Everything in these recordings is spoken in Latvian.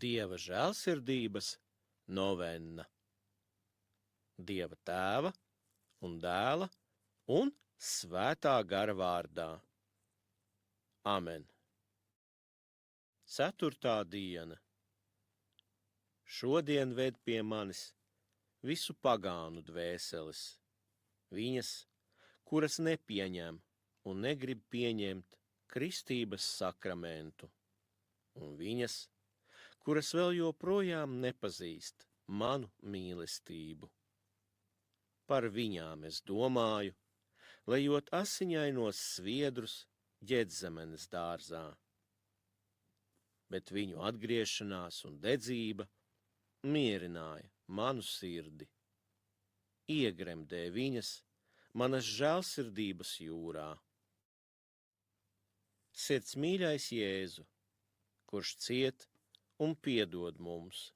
Dieva žēlsirdības novenna. Dieva Tēva un Dēla un Svētā gara vārdā. Amen. 4. diena. Šodien ved pie manis visu pagānu dvēseles, viņas, kuras nepieņem un negrib pieņemt kristības sakramentu, un viņas, kuras vēl joprojām nepazīst manu mīlestību. Par viņām es domāju, lejot asiņainos sviedrus Ģedzemenes dārzā. Bet viņu atgriešanās un dedzība mierināja manu sirdi. Iegremdē viņas manas žēlsirdības jūrā. Sirds mīļais Jēzu, kurš ciet un piedod mums,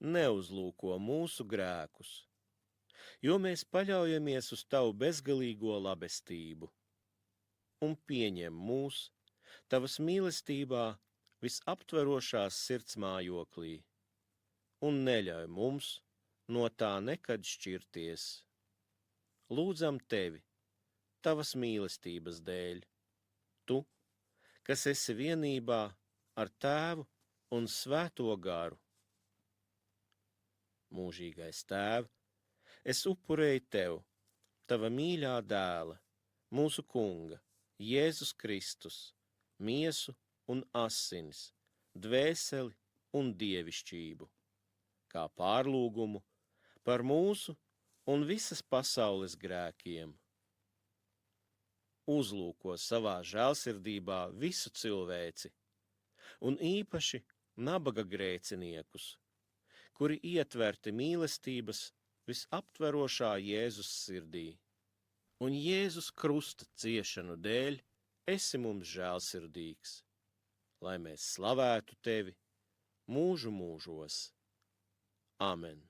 neuzlūko mūsu grēkus, jo mēs paļaujamies uz tavu bezgalīgo labestību un pieņem mūs tavas mīlestībā visaptverošās sirds mājoklī un neļauj mums no tā nekad šķirties. Lūdzam tevi, tavas mīlestības dēļ, tu, kas esi vienībā ar Tēvu un Svēto garu. Mūžīgais Tēv, es upurēju tev, tava mīļā dēla, mūsu Kunga, Jēzus Kristus, miesu un asinis, dvēseli un dievišķību, kā pārlūgumu par mūsu un visas pasaules grēkiem. Uzlūko savā žēlsirdībā visu cilvēci, un īpaši nabaga grēciniekus, kuri ietverti mīlestības visaptverošā Jēzus sirdī. Un Jēzus krusta ciešanu dēļ esi mums žēlsirdīgs, lai mēs slavētu tevi mūžu mūžos. Amen.